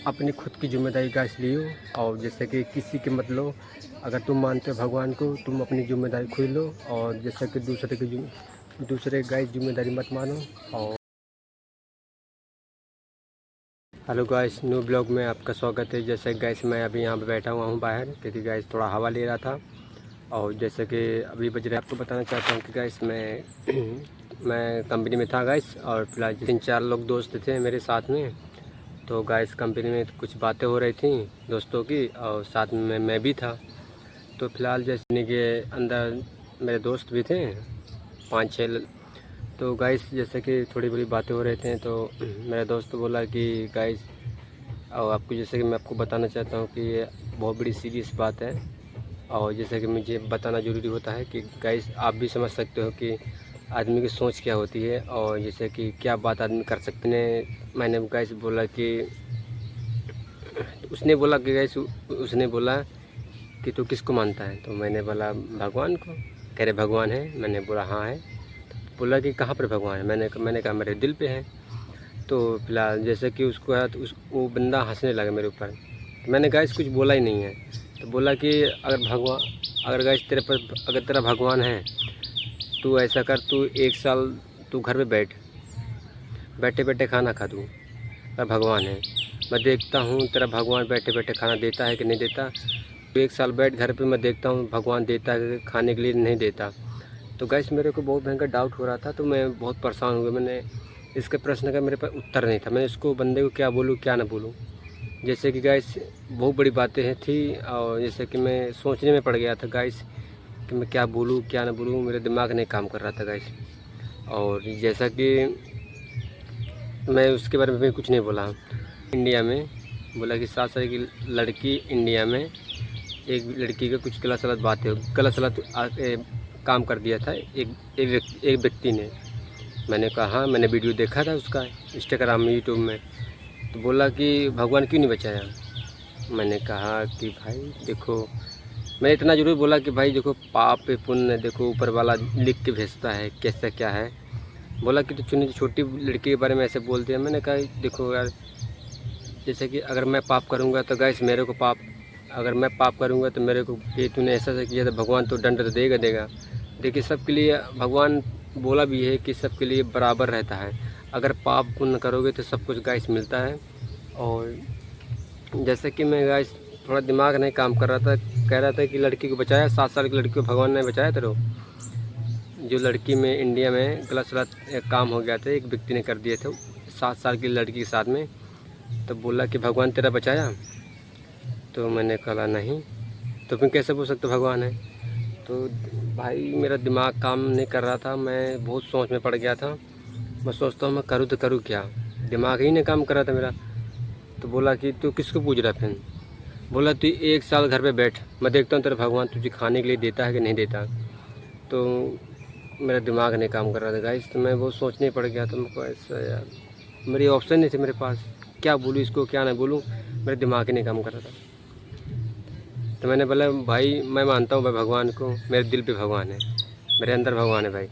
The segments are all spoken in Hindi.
अपनी खुद की जिम्मेदारी गाइस लियो। और जैसे कि किसी की मत लो। अगर तुम मानते हो भगवान को, तुम अपनी जिम्मेदारी खुद लो। और जैसे कि दूसरे गाइस जिम्मेदारी मत मानो। और हेलो गाइस, न्यू ब्लॉग में आपका स्वागत है। जैसे गाइस मैं अभी यहाँ पे बैठा हुआ हूँ बाहर, क्योंकि गाइस थोड़ा हवा ले रहा था। और जैसे कि अभी बज रहे, आपको बताना चाहता हूँ कि गाइस मैं कंपनी में था गाइस। और फिलहाल 3-4 लोग दोस्त थे मेरे साथ में। तो गाइस कंपनी में कुछ बातें हो रही थी दोस्तों की, और साथ में मैं भी था। तो फिलहाल जैसे के अंदर मेरे दोस्त भी थे 5-6। तो गाइस जैसे कि थोड़ी बड़ी बातें हो रहे थे, तो मेरा दोस्त बोला कि गाइस, और आपको जैसे कि मैं आपको बताना चाहता हूँ कि ये बहुत बड़ी सीरियस बात है। और जैसे कि मुझे बताना ज़रूरी होता है कि गाइस आप भी समझ सकते हो कि आदमी की सोच क्या होती है, और जैसे कि क्या बात आदमी कर सकते हैं। मैंने गाइस बोला कि उसने बोला कि गाइस, उसने बोला कि तू किसको मानता है। तो मैंने बोला भगवान को। कह रहे भगवान है। मैंने बोला हाँ है। बोला कि कहाँ पर भगवान है। मैंने कहा मेरे दिल पे है। तो फिलहाल जैसे कि उसको है, तो वो बंदा हंसने लगा मेरे ऊपर। तो मैंने गाइस कुछ बोला ही नहीं है। तो बोला कि अगर गाइस अगर तेरा भगवान है, तू ऐसा कर, तू 1 साल तू घर पे बैठे बैठे खाना खा। तू अगर भगवान है, मैं देखता हूँ तेरा भगवान बैठे बैठे खाना देता है कि नहीं देता। तो 1 साल बैठ घर पे, मैं देखता हूँ भगवान देता है खाने के लिए, नहीं देता। तो गैस मेरे को बहुत भयंकर डाउट हो रहा था। तो मैं बहुत परेशान हो गया। मैंने इसके प्रश्न का मेरे पास उत्तर नहीं था। मैंने इसको बंदे को क्या बोलूँ क्या ना बोलूँ। जैसे कि गैस बहुत बड़ी बातें हैं थी, और जैसे कि मैं सोचने में पड़ गया था गैस कि मैं क्या बोलूँ क्या ना बोलूँ। मेरे दिमाग नहीं काम कर रहा था गैस। और जैसा कि मैं उसके बारे में भी कुछ नहीं बोला। इंडिया में बोला कि 7 साल की लड़की इंडिया में, एक लड़की का कुछ गलत काम कर दिया था एक व्यक्ति ने। मैंने कहा हाँ, मैंने वीडियो देखा था उसका इंस्टाग्राम में, यूट्यूब में। तो बोला कि भगवान क्यों नहीं बचाया। मैंने कहा कि भाई देखो, मैं इतना ज़रूर बोला कि भाई देखो, पाप पे पुण्य देखो ऊपर वाला लिख के भेजता है, कैसा क्या है। बोला कि तो छोटी लड़की के बारे में ऐसे बोल दिया। मैंने कहा देखो यार, जैसे कि अगर मैं पाप करूँगा तो गैस मेरे को पाप, अगर मैं पाप करूँगा तो मेरे को कि तूने ऐसा किया तो भगवान तो दंड तो देगा। देखिए सबके लिए भगवान बोला भी है कि सबके लिए बराबर रहता है। अगर पाप पुण्य करोगे तो सब कुछ गैस मिलता है। और जैसे कि मैं गैस थोड़ा दिमाग नहीं काम कर रहा था, कह रहा था कि लड़की को बचाया, 7 साल की लड़की को भगवान ने बचाया। तेरे जो लड़की में इंडिया में गलत काम हो गया था, एक व्यक्ति ने कर दिए थे 7 साल की लड़की के साथ में। तो बोला कि भगवान तेरा बचाया। तो मैंने कहा नहीं। तो फिर कैसे बोल सकते भगवान है। तो भाई मेरा दिमाग काम नहीं कर रहा था, मैं बहुत सोच में पड़ गया था। मैं सोचता हूँ मैं करूँ तो करूँ क्या, दिमाग ही नहीं काम कर रहा था मेरा। तो बोला कि तू किसको पूछ रहा है फिर। बोला तू 1 साल घर पे बैठ, मैं देखता हूँ तेरा भगवान तुझे खाने के लिए देता है कि नहीं देता। तो मेरा दिमाग नहीं काम कर रहा था गाइस। तो मैं बहुत सोचने पड़ गया। तो मेरे को ऐसा यार, मेरी ऑप्शन नहीं थे मेरे पास, क्या बोलूँ इसको क्या ना बोलूँ। मेरा दिमाग ही नहीं काम कर रहा था। तो मैंने बोला भाई मैं मानता हूँ भाई भगवान को, मेरे दिल पे भगवान है, मेरे अंदर भगवान है भाई।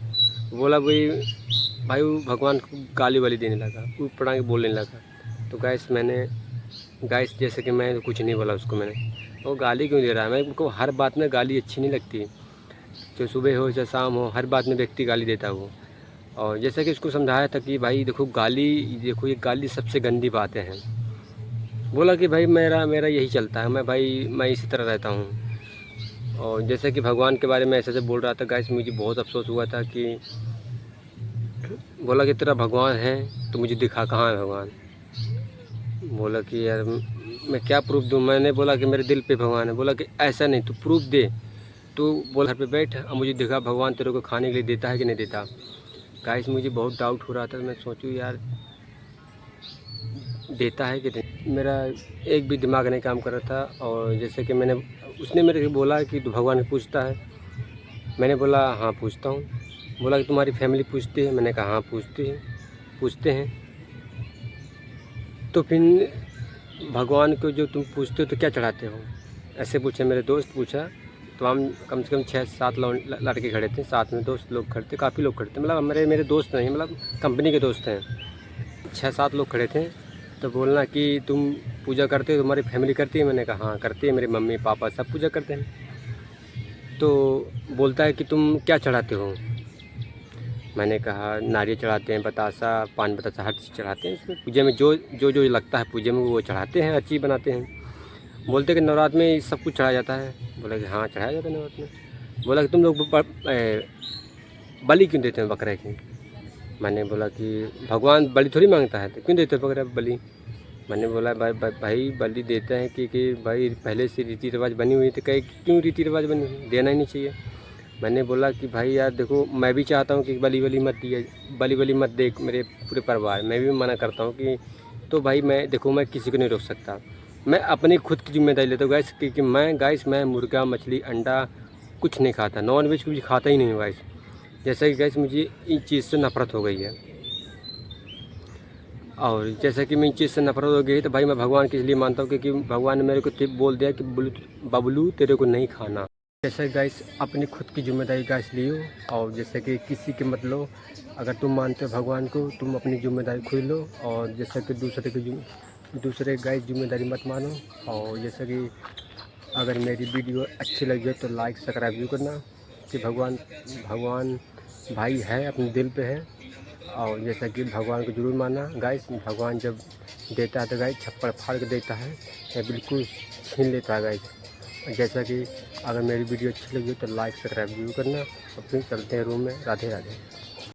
बोला भाई वो भगवान को गाली वाली देने लगा, ऊट पड़ा के बोलने लगा। तो गैस जैसे कि मैं कुछ नहीं बोला उसको। मैंने वो गाली क्यों दे रहा है, मैं उनको हर बात में गाली अच्छी नहीं लगती। चाहे सुबह हो चाहे शाम हो, हर बात में व्यक्ति गाली देता है वो। और जैसे कि उसको समझाया था कि भाई देखो देखो ये गाली सबसे गंदी बातें हैं। बोला कि भाई मेरा मेरा यही चलता है, मैं इसी तरह रहता हूँ। और जैसे कि भगवान के बारे में ऐसे ऐसे बोल रहा था गाइस, मुझे बहुत अफसोस हुआ था कि बोला कि तेरा भगवान है तो मुझे दिखा कहाँ है भगवान। बोला कि यार मैं क्या प्रूफ दूँ। मैंने बोला कि मेरे दिल पे भगवान है। बोला कि ऐसा नहीं, तू प्रूफ दे। तू बोल घर पे बैठ और मुझे दिखा भगवान तेरे को खाने के लिए देता है कि नहीं देता। गाइस मुझे बहुत डाउट हो रहा था। मैं सोचूं यार देता है कि नहीं, मेरा एक भी दिमाग नहीं काम कर रहा था। और जैसे कि उसने मेरे को बोला कि तू भगवान को पूछता है। मैंने बोला हाँ पूछता हूँ। बोला कि तुम्हारी फैमिली पूछती है। मैंने कहा हाँ पूछते हैं। तो फिर भगवान को जो तुम पूछते हो तो क्या चढ़ाते हो, ऐसे पूछे मेरे दोस्त पूछा। तो हम कम से कम 6-7 लड़के खड़े थे साथ में, दोस्त लोग खड़े थे, काफ़ी लोग खड़े थे, मतलब मेरे दोस्त नहीं, मतलब कंपनी के दोस्त हैं। 6-7 लोग खड़े थे। तो बोलना कि तुम पूजा करते हो, तुम्हारी फैमिली करती है? मैंने कहा हाँ करती है, मेरे मम्मी पापा सब पूजा करते हैं। तो बोलता है कि तुम क्या चढ़ाते हो? मैंने कहा नारियल चढ़ाते हैं, बतासा, पान बतासा हर चीज़ चढ़ाते हैं। इसमें पूजा में जो जो जो लगता है पूजा में वो चढ़ाते हैं, हर चीज़ बनाते हैं। बोलते कि नवरात्र में सब कुछ चढ़ाया जाता है। बोला कि हाँ चढ़ाया जाता है नवरात्र में। बोला कि तुम लोग बलि क्यों देते हैं बकरे की? मैंने बोला कि भगवान बलि थोड़ी मांगता है, तो क्यों देते हो बकरा बलि? मैंने बोला भाई बलि देते हैं कि भाई पहले से रीति रिवाज बनी हुई, तो कहे क्यों रीति रिवाज बनी हुई, देना ही नहीं चाहिए। मैंने बोला कि भाई यार देखो, मैं भी चाहता हूँ कि बलि मत दिए, बलि मत दे मेरे पूरे परिवार, मैं भी मना करता हूँ कि तो भाई मैं देखो मैं किसी को नहीं रोक सकता, मैं अपनी खुद की जिम्मेदारी लेता हूँ गाइस, क्योंकि मैं मुर्गा मछली अंडा कुछ नहीं खाता, नॉन वेज कुछ खाता ही नहीं हूँ गाइस। जैसा कि गाइस मुझे इस चीज़ से नफरत हो गई है, और जैसा कि मैं इस चीज़ से नफरत हो गई है तो भाई मैं भगवान के लिए मानता हूँ, क्योंकि भगवान ने मेरे को बोल दिया कि बबलू तेरे को नहीं खाना। जैसे गाइस अपनी खुद की जिम्मेदारी गाइस लियो, और जैसे कि किसी के मत लो। अगर तुम मानते हो भगवान को, तुम अपनी जिम्मेदारी खुद लो, और जैसे कि दूसरे गाइस जिम्मेदारी मत मानो। और जैसे कि अगर मेरी वीडियो अच्छी लगी हो तो लाइक सब्सक्राइब भी करना, कि भगवान भाई है, अपने दिल पे है। और जैसा कि भगवान को जरूर मानना गाइस, भगवान जब देता है तो गाइस छप्पड़ फाड़ के देता है या बिल्कुल छीन लेता है गाइस। जैसा कि अगर मेरी वीडियो अच्छी लगी हो तो लाइक सब्सक्राइब जरूर करना, और फिर चलते हैं रूम में। राधे राधे।